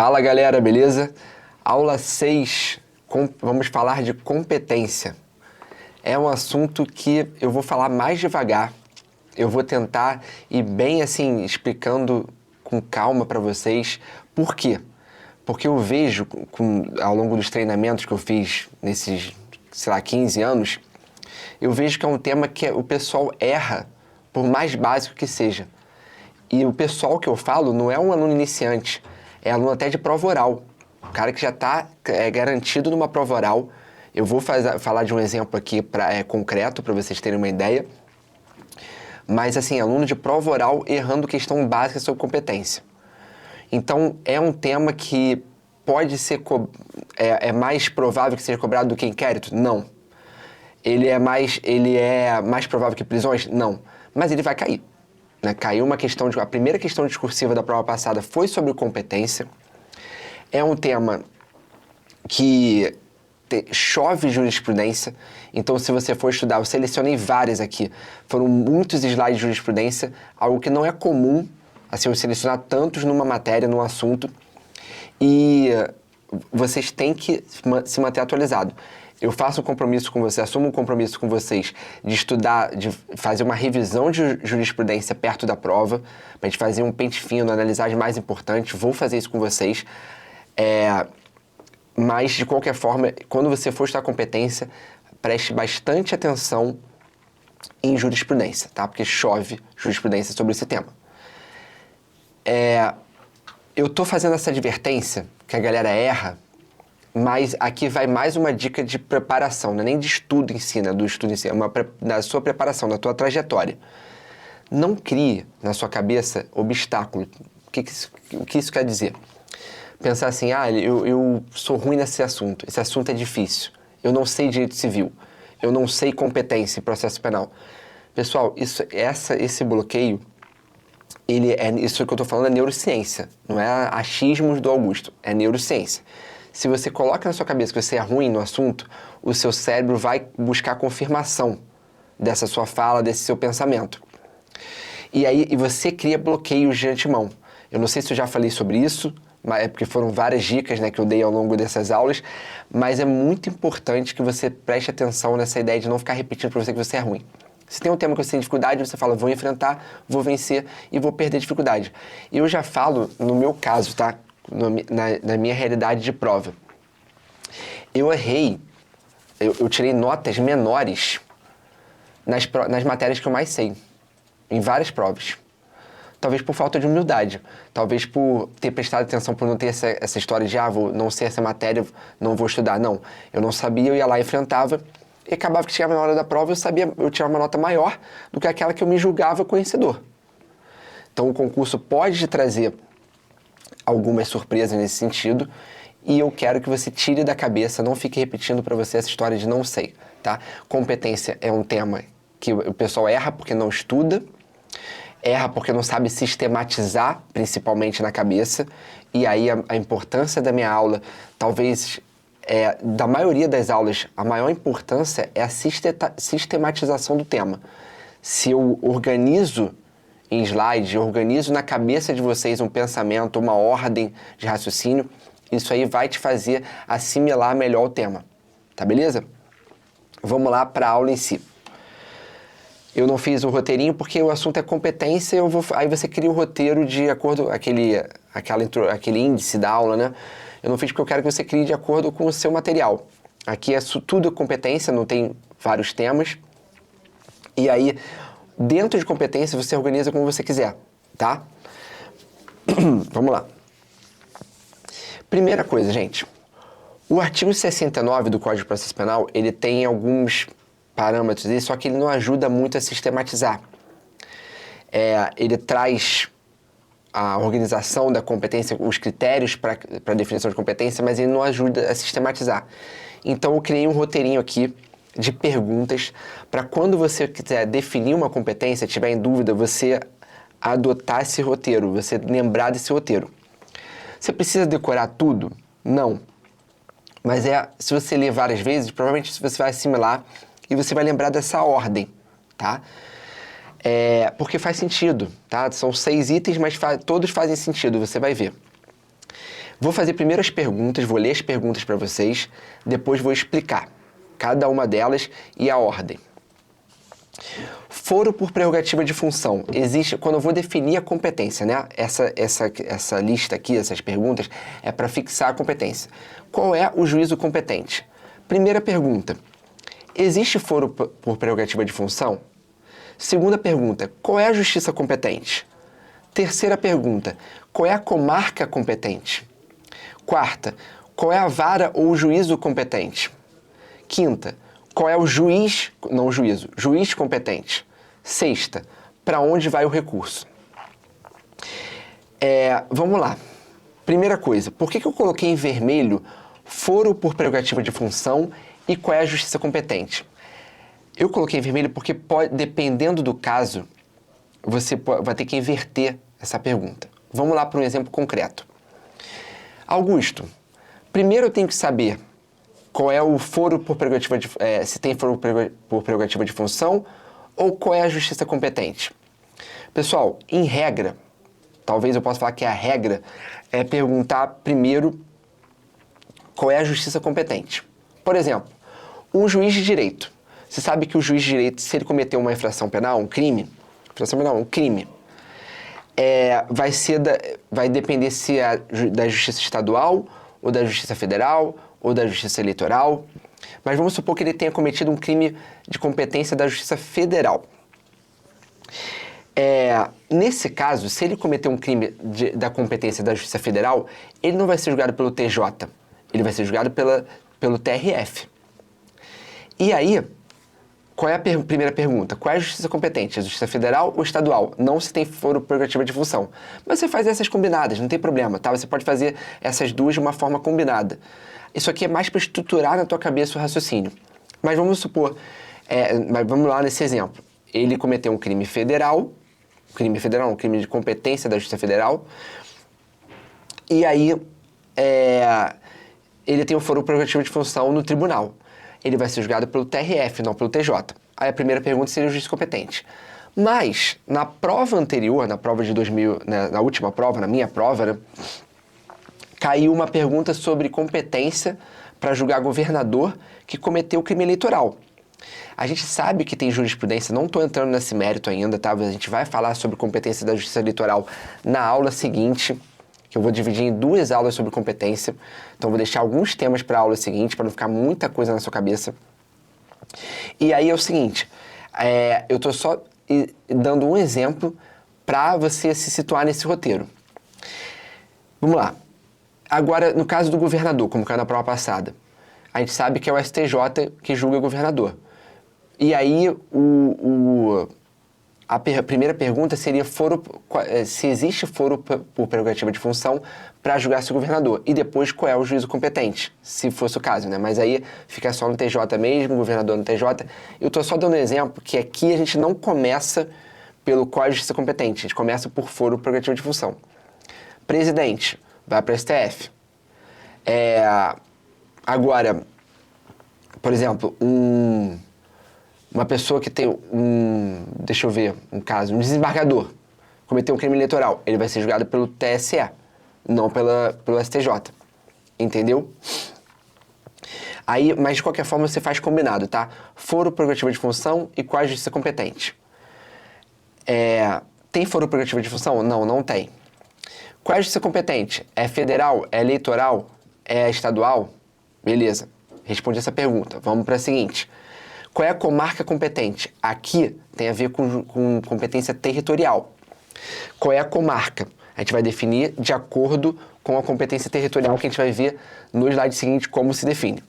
Fala galera, beleza? Aula 6, vamos falar de competência. É um assunto que eu vou falar mais devagar, eu vou tentar ir bem assim, explicando com calma para vocês. Por quê? Porque eu vejo ao longo dos treinamentos que eu fiz nesses, 15 anos, eu vejo que é um tema que o pessoal erra, por mais básico que seja. E o pessoal que eu falo não é um aluno iniciante, é aluno até de prova oral. O cara que já está garantido numa prova oral. Eu vou falar de um exemplo aqui concreto para vocês terem uma ideia. Mas assim, aluno de prova oral errando questão básica sobre competência. Então, é um tema que pode ser... É mais provável que seja cobrado do que inquérito? Não. Ele é mais provável que prisões? Não. Mas ele vai cair. Caiu uma questão... A primeira questão discursiva da prova passada foi sobre competência. É um tema que chove jurisprudência. Então, se você for estudar, eu selecionei várias aqui. Foram muitos slides de jurisprudência, algo que não é comum, assim, eu selecionar tantos numa matéria, num assunto. E vocês têm que se manter atualizado. Eu faço um compromisso com vocês, assumo um compromisso com vocês de estudar, de fazer uma revisão de jurisprudência perto da prova, para a gente fazer um pente fino, analisar as mais importantes. Vou fazer isso com vocês. Mas, de qualquer forma, quando você for estudar competência, preste bastante atenção em jurisprudência, tá? Porque chove jurisprudência sobre esse tema. Eu estou fazendo essa advertência, que a galera erra, mas aqui vai mais uma dica de preparação, não é nem de estudo em si, né? Do estudo em si, é da sua preparação, da tua trajetória. Não crie na sua cabeça obstáculo. O que isso quer dizer? Pensar assim, eu sou ruim nesse assunto, esse assunto é difícil, eu não sei direito civil, eu não sei competência em processo penal. Pessoal, esse bloqueio, isso que eu estou falando é neurociência, não é achismos do Augusto, é neurociência. Se você coloca na sua cabeça que você é ruim no assunto, o seu cérebro vai buscar confirmação dessa sua fala, desse seu pensamento. E você cria bloqueios de antemão. Eu não sei se eu já falei sobre isso, é porque foram várias dicas, né, que eu dei ao longo dessas aulas, mas é muito importante que você preste atenção nessa ideia de não ficar repetindo para você que você é ruim. Se tem um tema que você tem dificuldade, você fala, vou enfrentar, vou vencer e vou perder dificuldade. Eu já falo no meu caso, tá? Na minha realidade de prova. Eu errei, eu tirei notas menores nas matérias que eu mais sei, em várias provas. Talvez por falta de humildade, talvez por ter prestado atenção, por não ter essa história de, não sei essa matéria, não vou estudar. Não, eu não sabia, eu ia lá, enfrentava, e acabava que chegava na hora da prova, eu tirava uma nota maior do que aquela que eu me julgava conhecedor. Então o concurso pode te trazer algumas surpresas nesse sentido, e eu quero que você tire da cabeça, não fique repetindo para você essa história de não sei, tá? Competência é um tema que o pessoal erra porque não estuda, erra porque não sabe sistematizar, principalmente na cabeça, e aí a importância da minha aula, talvez, da maioria das aulas, a maior importância é a sistematização do tema. Se eu organizo em slide, eu organizo na cabeça de vocês um pensamento, uma ordem de raciocínio, isso aí vai te fazer assimilar melhor o tema, tá beleza? Vamos lá para a aula em si. Eu não fiz o roteirinho porque o assunto é competência, aí você cria o roteiro de acordo com aquele índice da aula, né? Eu não fiz porque eu quero que você crie de acordo com o seu material. Aqui é tudo competência, não tem vários temas. E aí, dentro de competência, você organiza como você quiser, tá? Vamos lá. Primeira coisa, gente. O artigo 69 do Código de Processo Penal, ele tem alguns parâmetros, só que ele não ajuda muito a sistematizar. Ele traz a organização da competência, os critérios para a definição de competência, mas ele não ajuda a sistematizar. Então, eu criei um roteirinho aqui de perguntas para quando você quiser definir uma competência, tiver em dúvida, você adotar esse roteiro, você lembrar desse roteiro. Você precisa decorar tudo? Não. Mas se você ler várias vezes, provavelmente você vai assimilar e você vai lembrar dessa ordem, tá? Porque faz sentido, tá? São 6 itens, mas todos fazem sentido, você vai ver. Vou fazer primeiro as perguntas, vou ler as perguntas para vocês, depois vou explicar cada uma delas e a ordem. Foro por prerrogativa de função. Existe, quando eu vou definir a competência, né? Essa lista aqui, essas perguntas, é para fixar a competência. Qual é o juízo competente? Primeira pergunta. Existe foro por prerrogativa de função? Segunda pergunta. Qual é a justiça competente? Terceira pergunta. Qual é a comarca competente? Quarta. Qual é a vara ou o juízo competente? Quinta. Qual é o juiz, não o juízo, juiz competente? Sexta, para onde vai o recurso? Vamos lá. Primeira coisa, por que eu coloquei em vermelho foro por prerrogativa de função e qual é a justiça competente? Eu coloquei em vermelho porque, dependendo do caso, você vai ter que inverter essa pergunta. Vamos lá para um exemplo concreto. Augusto, primeiro eu tenho que saber qual é o foro por prerrogativa de... se tem foro por prerrogativa de função ou qual é a justiça competente. Pessoal, em regra, talvez eu possa falar que a regra é perguntar primeiro qual é a justiça competente. Por exemplo, um juiz de direito. Você sabe que o juiz de direito, se ele cometeu uma infração penal, um crime, vai depender se é da justiça estadual ou da justiça federal ou da justiça eleitoral, mas vamos supor que ele tenha cometido um crime de competência da justiça federal. Nesse caso, se ele cometer um crime da competência da justiça federal, ele não vai ser julgado pelo TJ, ele vai ser julgado pelo TRF. E aí, qual é a primeira pergunta? Qual é a justiça competente? A justiça federal ou estadual? Não se tem foro prerrogativa de função. Mas você faz essas combinadas, não tem problema, tá? Você pode fazer essas duas de uma forma combinada. Isso aqui é mais para estruturar na tua cabeça o raciocínio. Mas vamos supor, mas vamos lá nesse exemplo. Ele cometeu um crime federal, um crime de competência da Justiça Federal, e aí ele tem um foro prerrogativo de função no tribunal. Ele vai ser julgado pelo TRF, não pelo TJ. Aí a primeira pergunta seria o juiz competente. Mas, na prova anterior, na prova de 2000, na última prova, na minha prova, né, caiu uma pergunta sobre competência para julgar governador que cometeu crime eleitoral. A gente sabe que tem jurisprudência, não estou entrando nesse mérito ainda, tá? A gente vai falar sobre competência da justiça eleitoral na aula seguinte, que eu vou dividir em 2 aulas sobre competência. Então, vou deixar alguns temas para a aula seguinte, para não ficar muita coisa na sua cabeça. E aí é o seguinte, eu estou só dando um exemplo para você se situar nesse roteiro. Vamos lá. Agora, no caso do governador, como caiu na prova passada, a gente sabe que é o STJ que julga o governador. E aí, a primeira pergunta seria se existe foro por prerrogativa de função para julgar esse governador. E depois, qual é o juízo competente, se fosse o caso, né? Mas aí fica só no TJ mesmo, o governador no TJ. Eu estou só dando um exemplo que aqui a gente não começa pelo qual é a justiça competente, a gente começa por foro por prerrogativa de função. Presidente, vai para o STF. Agora, por exemplo, uma pessoa que tem deixa eu ver, um caso, um desembargador cometeu um crime eleitoral, ele vai ser julgado pelo TSE, não pelo STJ, entendeu? Aí, mas de qualquer forma você faz combinado, tá? Foro prerrogativa de função e qual é a justiça competente. Tem foro prerrogativa de função? Não, não tem. Qual é a justiça competente? É federal? É eleitoral? É estadual? Beleza, respondi essa pergunta. Vamos para a seguinte. Qual é a comarca competente? Aqui tem a ver com competência territorial. Qual é a comarca? A gente vai definir de acordo com a competência territorial que a gente vai ver no slide seguinte como se define.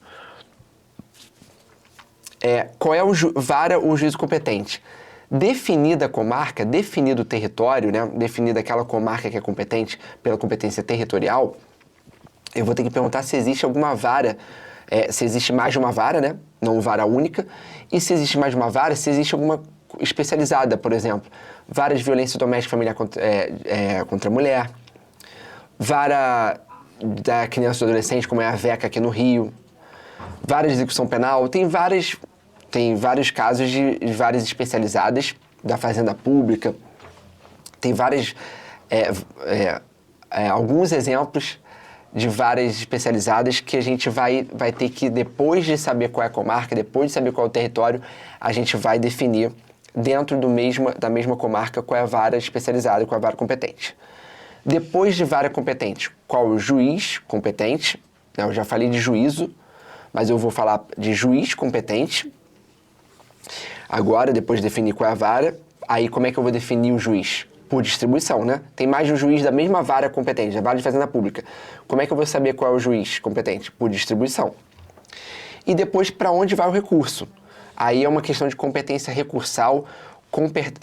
Qual é vara ou juízo competente? Definida a comarca, definido o território, né? Definida aquela comarca que é competente pela competência territorial, eu vou ter que perguntar se existe alguma vara, se existe mais de uma vara, né? Não vara única, e se existe mais de uma vara, se existe alguma especializada, por exemplo, vara de violência doméstica familiar contra a mulher, vara da criança e do adolescente, como é a VECA aqui no Rio, vara de execução penal, tem vários casos de varas especializadas da Fazenda Pública, tem várias, alguns exemplos de varas especializadas que a gente vai ter que, depois de saber qual é a comarca, depois de saber qual é o território, a gente vai definir dentro da mesma comarca qual é a vara especializada, qual é a vara competente. Depois de vara competente, qual é o juiz competente? Eu já falei de juízo, mas eu vou falar de juiz competente. Agora, depois de definir qual é a vara, aí como é que eu vou definir o juiz? Por distribuição, né? Tem mais de um juiz da mesma vara competente, da vara de fazenda pública. Como é que eu vou saber qual é o juiz competente? Por distribuição. E depois, para onde vai o recurso? Aí é uma questão de competência recursal,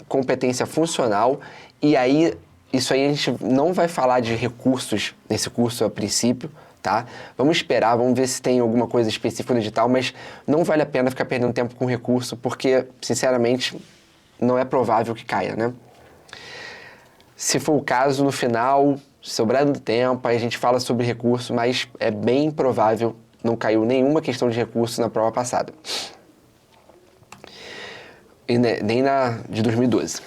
competência funcional, e aí, isso aí a gente não vai falar de recursos nesse curso a princípio, tá? Vamos esperar, vamos ver se tem alguma coisa específica no edital, mas não vale a pena ficar perdendo tempo com recurso, porque, sinceramente, não é provável que caia, né? Se for o caso, no final, sobrando tempo, aí a gente fala sobre recurso, mas é bem improvável, não caiu nenhuma questão de recurso na prova passada. E nem na de 2012.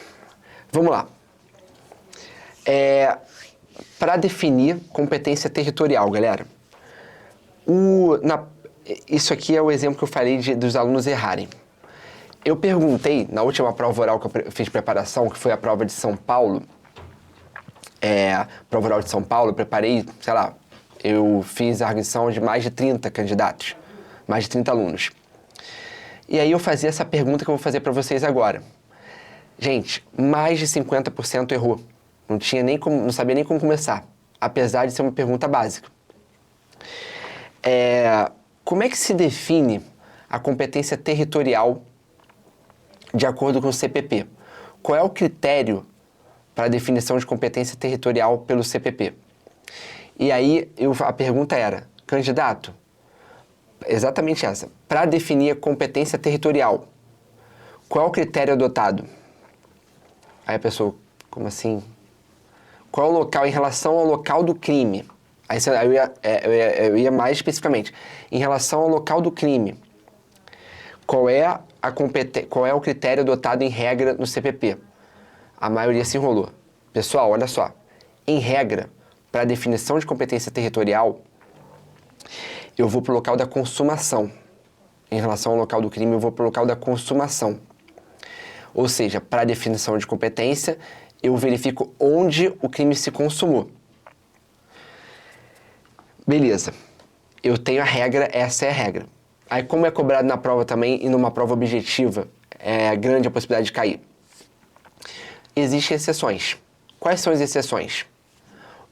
Vamos lá. Para definir competência territorial, galera. Isso aqui é o exemplo que eu falei dos alunos errarem. Eu perguntei, na última prova oral que eu fiz preparação, que foi a prova de São Paulo, prova oral de São Paulo, eu preparei, sei lá, eu fiz a arguição de mais de 30 candidatos, mais de 30 alunos. E aí eu fazia essa pergunta que eu vou fazer para vocês agora. Gente, mais de 50% errou. Não sabia nem como começar, apesar de ser uma pergunta básica. Como é que se define a competência territorial de acordo com o CPP? Qual é o critério para a definição de competência territorial pelo CPP? E aí a pergunta era, candidato, exatamente essa, para definir a competência territorial, qual é o critério adotado? Aí a pessoa, como assim? Qual é o local em relação ao local do crime? Aí eu ia mais especificamente. Em relação ao local do crime, qual é o critério adotado em regra no CPP? A maioria se enrolou. Pessoal, olha só. Em regra, para a definição de competência territorial, eu vou para o local da consumação. Em relação ao local do crime, eu vou para o local da consumação. Ou seja, para a definição de competência, eu verifico onde o crime se consumou. Beleza. Eu tenho a regra, essa é a regra. Aí, como é cobrado na prova também, e numa prova objetiva, é grande a possibilidade de cair. Existem exceções. Quais são as exceções?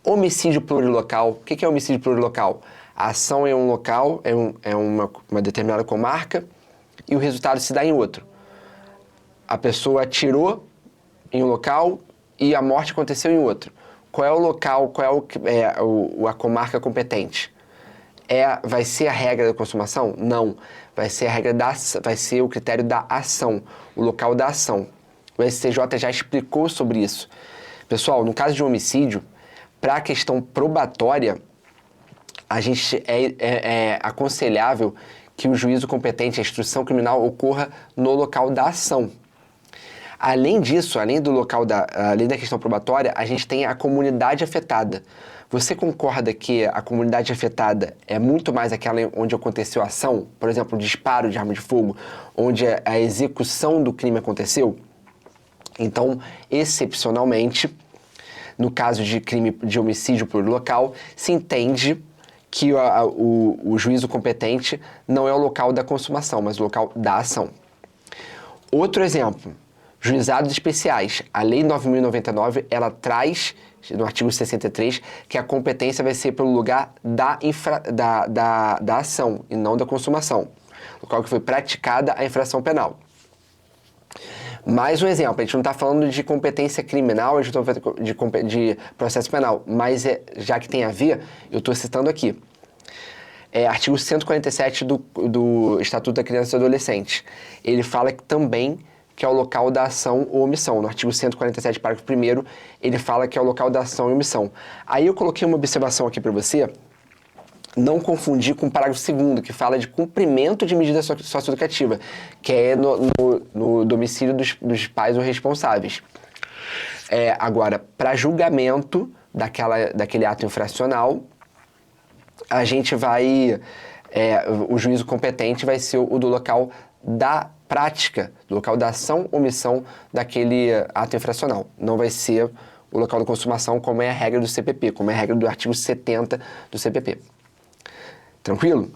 Homicídio plurilocal. O que é homicídio plurilocal? A ação em um local, uma determinada comarca, e o resultado se dá em outro. A pessoa atirou em um local e a morte aconteceu em outro. Qual é o local, qual é a comarca competente? Vai ser a regra da consumação? Não. Vai ser o critério da ação, o local da ação. O STJ já explicou sobre isso. Pessoal, no caso de homicídio, para a questão probatória, é aconselhável que o juízo competente, a instrução criminal, ocorra no local da ação. Além disso, além da questão probatória, a gente tem a comunidade afetada. Você concorda que a comunidade afetada é muito mais aquela onde aconteceu a ação? Por exemplo, o disparo de arma de fogo, onde a execução do crime aconteceu? Então, excepcionalmente, no caso de crime de homicídio plurilocal, se entende que o juízo competente não é o local da consumação, mas o local da ação. Outro exemplo, juizados especiais. A Lei 9.099, ela traz, no artigo 63, que a competência vai ser pelo lugar da ação e não da consumação, local que foi praticada a infração penal. Mais um exemplo, a gente não está falando de competência criminal, a gente está falando de processo penal, mas já que tem a ver, eu estou citando aqui. Artigo 147 do Estatuto da Criança e do Adolescente. Ele fala também que é o local da ação ou omissão. No artigo 147, parágrafo 1º, ele fala que é o local da ação e omissão. Aí eu coloquei uma observação aqui para você, não confundir com o parágrafo 2º, que fala de cumprimento de medida socioeducativa, que é no domicílio dos pais ou responsáveis. Agora, para julgamento daquele ato infracional, a gente vai... o juízo competente vai ser o do local da prática, do local da ação ou omissão daquele ato infracional. Não vai ser o local da consumação, como é a regra do CPP, como é a regra do artigo 70 do CPP. Tranquilo?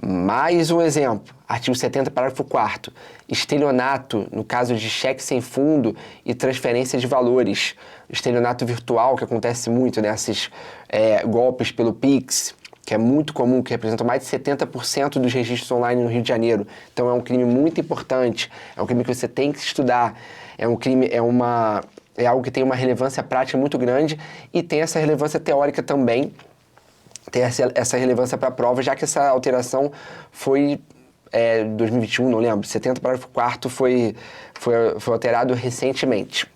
Mais um exemplo, artigo 70, parágrafo 4º. Estelionato, no caso de cheque sem fundo e transferência de valores. Estelionato virtual, que acontece muito, né? Esses golpes pelo Pix, que é muito comum, que representa mais de 70% dos registros online no Rio de Janeiro. Então é um crime muito importante, é um crime que você tem que estudar, é um crime, é algo que tem uma relevância prática muito grande e tem essa relevância teórica também, tem essa relevância para a prova, já que essa alteração foi 2021, não lembro, 70 parágrafo 4º foi alterado recentemente.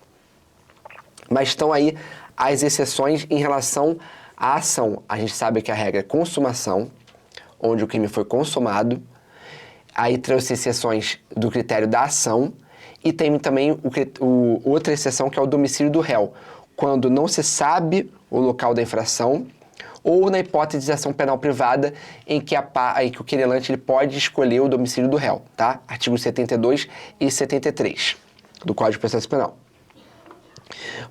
Mas estão aí as exceções em relação à ação. A gente sabe que a regra é consumação, onde o crime foi consumado. Aí trouxe exceções do critério da ação e tem também outra exceção que é o domicílio do réu, quando não se sabe o local da infração ou na hipótese de ação penal privada em que o querelante ele pode escolher o domicílio do réu, tá? Artigos 72 e 73 do Código de Processo Penal.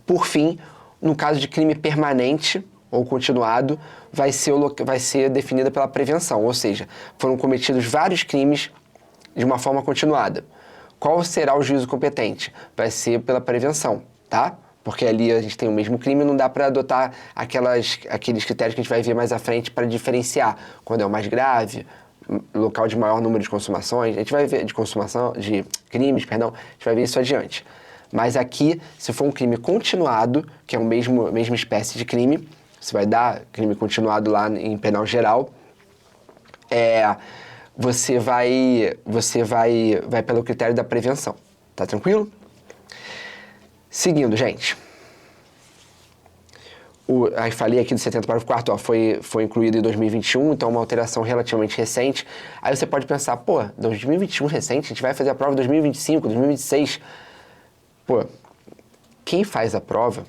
Por fim, no caso de crime permanente ou continuado, vai ser definida pela prevenção, ou seja, foram cometidos vários crimes de uma forma continuada. Qual será o juízo competente? Vai ser pela prevenção, tá? Porque ali a gente tem o mesmo crime, não dá para adotar aqueles critérios que a gente vai ver mais à frente para diferenciar quando é o mais grave, local de maior número de consumações, a gente vai ver de crimes, perdão, a gente vai ver isso adiante. Mas aqui, se for um crime continuado, que é a mesma espécie de crime, você vai dar crime continuado lá em penal geral, você vai pelo critério da prevenção. Tá tranquilo? Seguindo, gente. Aí falei aqui do 70 parágrafo 4º, foi incluído em 2021, então é uma alteração relativamente recente. Aí você pode pensar, 2021 recente, a gente vai fazer a prova em 2025, 2026. Quem faz a prova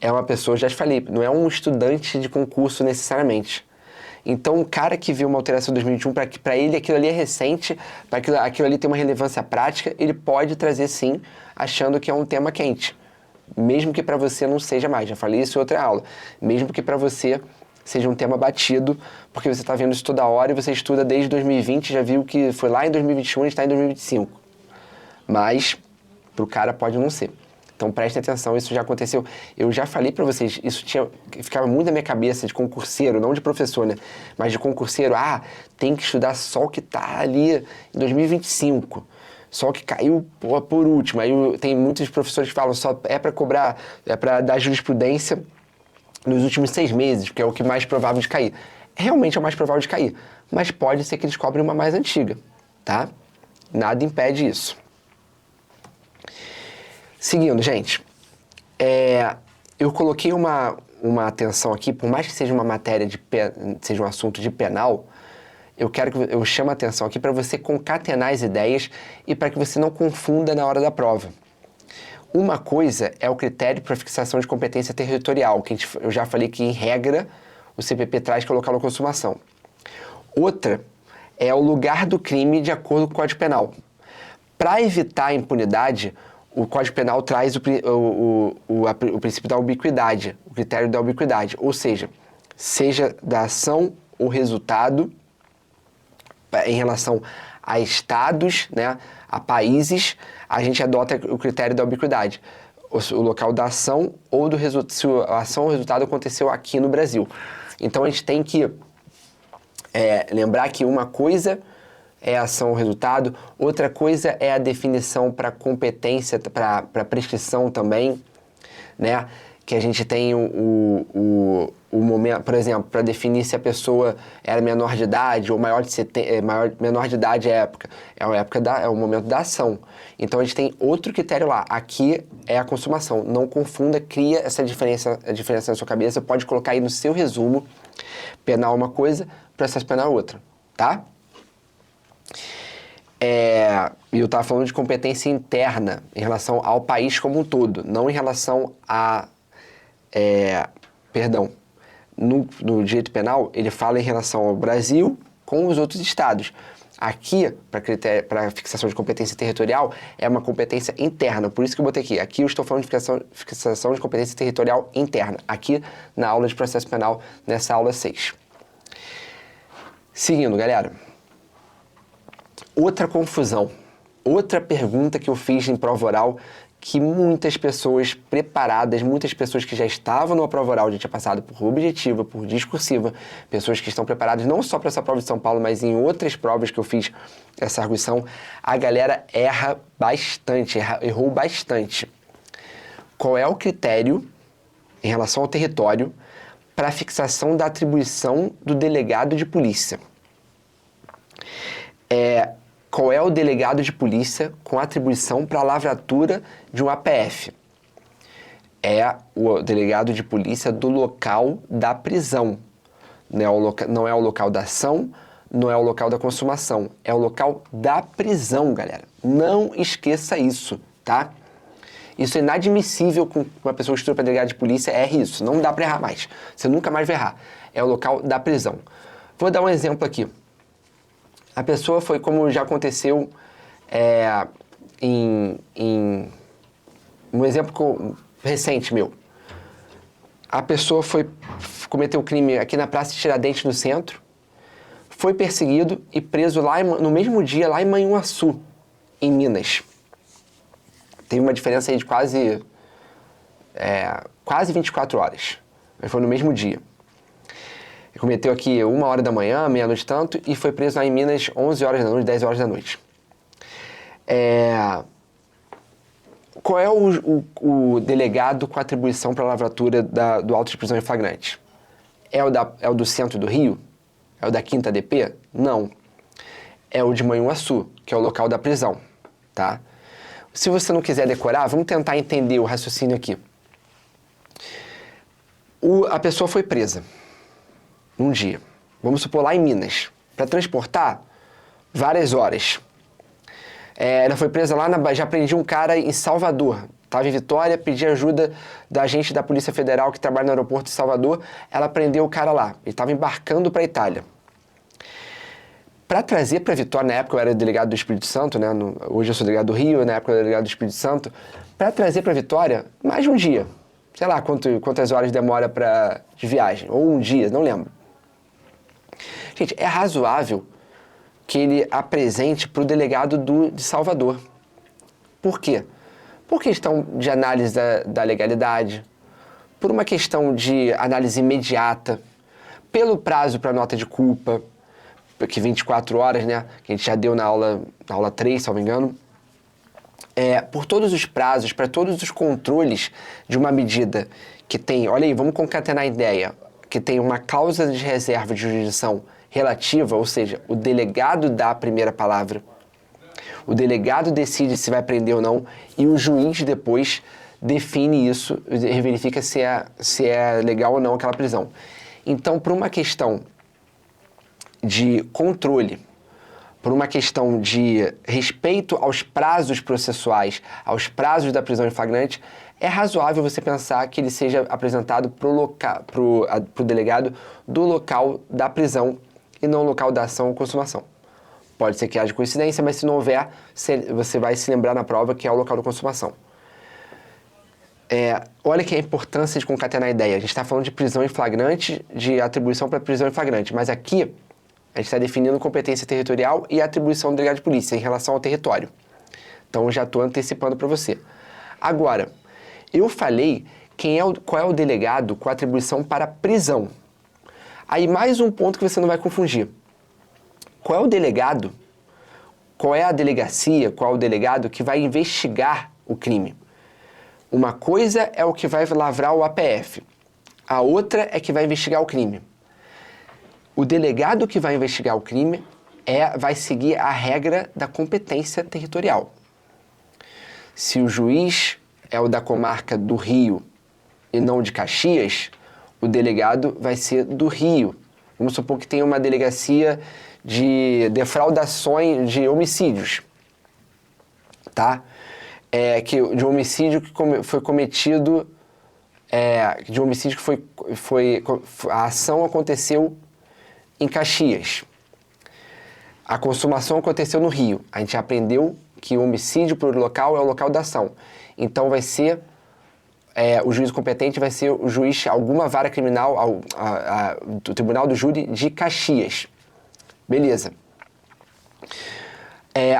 é uma pessoa, já te falei, não é um estudante de concurso necessariamente. Então, um cara que viu uma alteração em 2021, para ele aquilo ali é recente, para aquilo ali tem uma relevância prática, ele pode trazer sim, achando que é um tema quente. Mesmo que para você não seja mais, já falei isso em outra aula. Mesmo que para você seja um tema batido, porque você está vendo isso toda hora e você estuda desde 2020, já viu que foi lá em 2021 e está em 2025. Mas, para o cara pode não ser. Então prestem atenção, isso já aconteceu. Eu já falei para vocês, ficava muito na minha cabeça de concurseiro, não de professor, né? Mas de concurseiro, tem que estudar só o que tá ali em 2025. Só o que caiu por último. Aí tem muitos professores que falam, só é para cobrar, é para dar jurisprudência nos últimos 6 meses, porque é o que mais provável de cair. Realmente é o mais provável de cair, mas pode ser que eles cobrem uma mais antiga, tá? Nada impede isso. Seguindo, gente, eu coloquei uma atenção aqui, por mais que seja uma matéria, seja um assunto de penal, eu chamo a atenção aqui para você concatenar as ideias e para que você não confunda na hora da prova. Uma coisa é o critério para fixação de competência territorial, que eu já falei que, em regra, o CPP traz que é o local da consumação. Outra é o lugar do crime de acordo com o Código Penal. Para evitar a impunidade, o Código Penal traz o princípio da ubiquidade, o critério da ubiquidade, ou seja da ação ou resultado em relação a estados, né, a países, a gente adota o critério da ubiquidade, o local da ação ou se a ação ou resultado aconteceu aqui no Brasil. Então a gente tem que lembrar que uma coisa é a ação ou resultado, outra coisa é a definição para competência, para prescrição também, né? Que a gente tem o momento, por exemplo, para definir se a pessoa era menor de idade ou menor de idade é o momento da ação. Então a gente tem outro critério lá. Aqui é a consumação. Não confunda, cria a diferença na sua cabeça. Pode colocar aí no seu resumo. Penal é uma coisa, processo penal é outra, tá? E eu estava falando de competência interna em relação ao país como um todo, não em relação a... no direito penal, ele fala em relação ao Brasil com os outros estados. Aqui, para fixação de competência territorial, é uma competência interna. Por isso que eu botei aqui. Aqui eu estou falando de fixação de competência territorial interna. Aqui na aula de processo penal, nessa aula 6. Seguindo, galera. Outra confusão. Outra pergunta que eu fiz em prova oral, que muitas pessoas preparadas, muitas pessoas que já estavam numa prova oral, já tinha passado por objetiva, por discursiva, pessoas que estão preparadas não só para essa prova de São Paulo, mas em outras provas que eu fiz essa arguição, a galera erra bastante, errou bastante. Qual é o critério em relação ao território para a fixação da atribuição do delegado de polícia? Qual é o delegado de polícia com atribuição para a lavratura de um APF? É o delegado de polícia do local da prisão. Não é o local da ação, não é o local da consumação. É o local da prisão, galera. Não esqueça isso, tá? Isso é inadmissível com uma pessoa que estuda para delegado de polícia, erre isso. Não dá para errar mais. Você nunca mais vai errar. É o local da prisão. Vou dar um exemplo aqui. A pessoa foi, como já aconteceu um exemplo recente meu. A pessoa cometeu crime aqui na Praça de Tiradentes, no centro, foi perseguido e preso lá no mesmo dia, lá em Manhuaçu, em Minas. Teve uma diferença aí de quase 24 horas, mas foi no mesmo dia. Ele cometeu aqui 1h da manhã, meia-noite tanto, e foi preso lá em Minas 11 horas da noite, 10 horas da noite. Qual é o delegado com atribuição para a lavratura do auto de prisão em flagrante? É o do centro do Rio? É o da 5ª DP? Não. É o de Manhuaçu, que é o local da prisão, tá? Se você não quiser decorar, vamos tentar entender o raciocínio aqui. A pessoa foi presa num dia, vamos supor lá em Minas, para transportar várias horas. Ela foi presa lá, já prendi um cara em Salvador, estava em Vitória, pedi ajuda da agente da Polícia Federal que trabalha no aeroporto de Salvador, ela prendeu o cara lá, ele estava embarcando para a Itália. Para trazer para Vitória, na época eu era delegado do Espírito Santo, né? Hoje eu sou delegado do Rio, na época eu era delegado do Espírito Santo, para trazer para Vitória, mais de um dia, sei lá quantas horas demora de viagem, ou um dia, não lembro. Gente, é razoável que ele apresente para o delegado de Salvador. Por quê? Por questão de análise da legalidade, por uma questão de análise imediata, pelo prazo para nota de culpa, que 24 horas, né, que a gente já deu na aula 3, se não me engano, por todos os prazos, para todos os controles de uma medida que tem, olha aí, vamos concatenar a ideia, que tem uma cláusula de reserva de jurisdição relativa, ou seja, o delegado dá a primeira palavra, o delegado decide se vai prender ou não, e o juiz depois define isso, verifica se é legal ou não aquela prisão. Então, por uma questão de controle, por uma questão de respeito aos prazos processuais, aos prazos da prisão em flagrante, é razoável você pensar que ele seja apresentado pro delegado do local da prisão e não local da ação ou consumação. Pode ser que haja coincidência, mas se não houver, você vai se lembrar na prova que é o local da consumação. Olha que a importância de concatenar a ideia. A gente está falando de prisão em flagrante, de atribuição para prisão em flagrante, mas aqui a gente está definindo competência territorial e atribuição do delegado de polícia em relação ao território. Então, eu já estou antecipando para você. Agora, eu falei qual é o delegado com atribuição para prisão. Aí, mais um ponto que você não vai confundir. Qual é o delegado, qual é a delegacia, qual é o delegado que vai investigar o crime? Uma coisa é o que vai lavrar o APF, a outra é que vai investigar o crime. O delegado que vai investigar o crime vai seguir a regra da competência territorial. Se o juiz é o da comarca do Rio e não de Caxias, o delegado vai ser do Rio. Vamos supor que tem uma delegacia de defraudações, de homicídios, tá? De um homicídio que foi cometido de um homicídio que a ação aconteceu em Caxias. A consumação aconteceu no Rio. A gente aprendeu que o homicídio por local é o local da ação. Então vai ser, o juiz competente vai ser o juiz, alguma vara criminal, do Tribunal do Júri de Caxias. Beleza.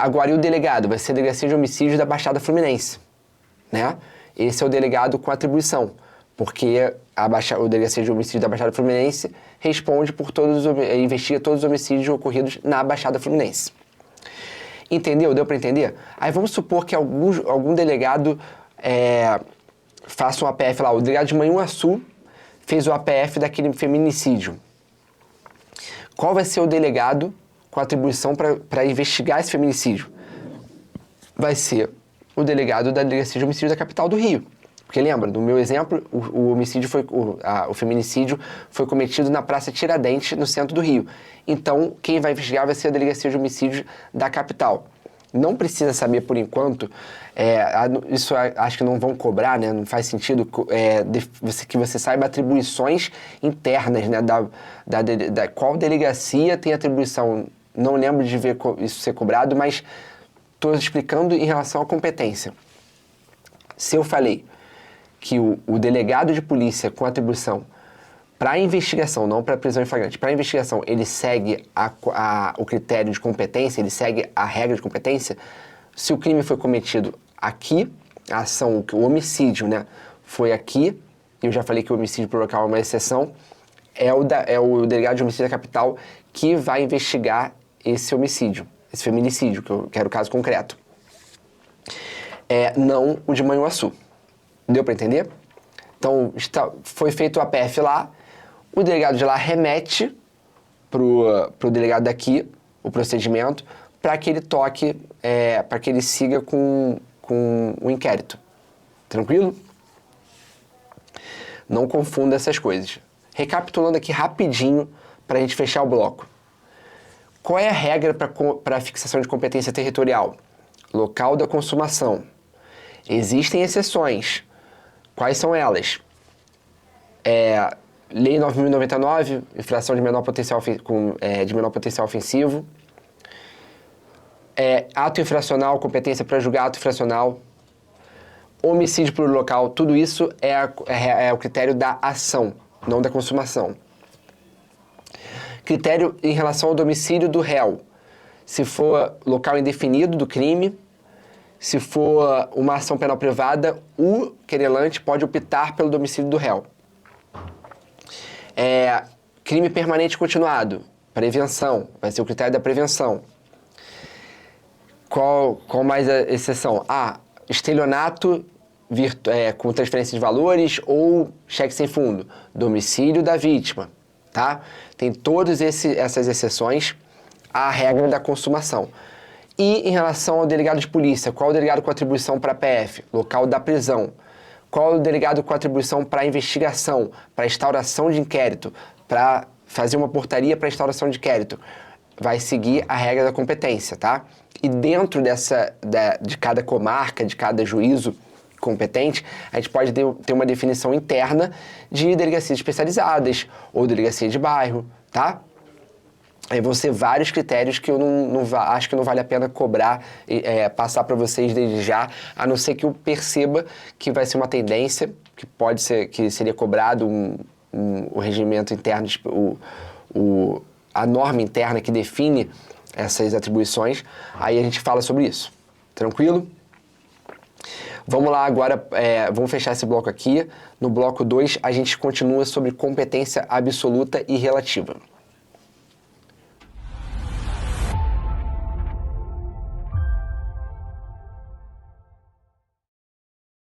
Agora, e o delegado? Vai ser a Delegacia de Homicídios da Baixada Fluminense, né? Esse é o delegado com atribuição, porque o Delegacia de Homicídios da Baixada Fluminense responde investiga todos os homicídios ocorridos na Baixada Fluminense. Entendeu? Deu para entender? Aí vamos supor que algum delegado faça um APF lá. O delegado de Manhuaçu fez o APF daquele feminicídio. Qual vai ser o delegado com atribuição para investigar esse feminicídio? Vai ser o delegado da Delegacia de Homicídio da capital do Rio. Porque lembra, no meu exemplo, o feminicídio foi cometido na Praça Tiradentes, no centro do Rio. Então, quem vai investigar vai ser a Delegacia de Homicídios da capital. Não precisa saber, por enquanto, isso acho que não vão cobrar, né? Não faz sentido que você saiba atribuições internas, né? Qual delegacia tem atribuição. Não lembro de ver isso ser cobrado, mas estou explicando em relação à competência. Se eu falei que o delegado de polícia com atribuição para investigação, não para prisão em flagrante, para investigação, ele segue o critério de competência, ele segue a regra de competência. Se o crime foi cometido aqui, a ação, o homicídio, né, foi aqui, eu já falei que o homicídio por local é uma exceção, é o delegado de homicídio da capital que vai investigar esse homicídio, esse feminicídio, que era o caso concreto. Não o de Manhuaçu. Deu para entender? Então, foi feito o APF lá, o delegado de lá remete pro delegado daqui o procedimento para que ele toque, para que ele siga com o inquérito. Tranquilo? Não confunda essas coisas. Recapitulando aqui rapidinho para a gente fechar o bloco. Qual é a regra para a fixação de competência territorial? Local da consumação. Existem exceções. Quais são elas? Lei 9.099, infração de menor potencial ofensivo. Ato infracional, competência para julgar ato infracional. Homicídio por local, tudo isso é o critério da ação, não da consumação. Critério em relação ao domicílio do réu. Se for local indefinido do crime, se for uma ação penal privada, o querelante pode optar pelo domicílio do réu. Crime permanente continuado, prevenção, vai ser o critério da prevenção. Qual mais a exceção? Estelionato com transferência de valores ou cheque sem fundo, domicílio da vítima, tá? Tem todas essas exceções à regra da consumação. E em relação ao delegado de polícia, qual o delegado com atribuição para PF? Local da prisão. Qual o delegado com atribuição para investigação, para instauração de inquérito, para fazer uma portaria para instauração de inquérito? Vai seguir a regra da competência, tá? E dentro de cada comarca, de cada juízo competente, a gente pode ter uma definição interna de delegacias especializadas ou delegacia de bairro, tá? Aí vão ser vários critérios que eu acho que não vale a pena cobrar, passar para vocês desde já, a não ser que eu perceba que vai ser uma tendência, que pode ser, que seria cobrado o regimento interno, a norma interna que define essas atribuições, aí a gente fala sobre isso. Tranquilo? Vamos lá agora, vamos fechar esse bloco aqui. No bloco 2, a gente continua sobre competência absoluta e relativa.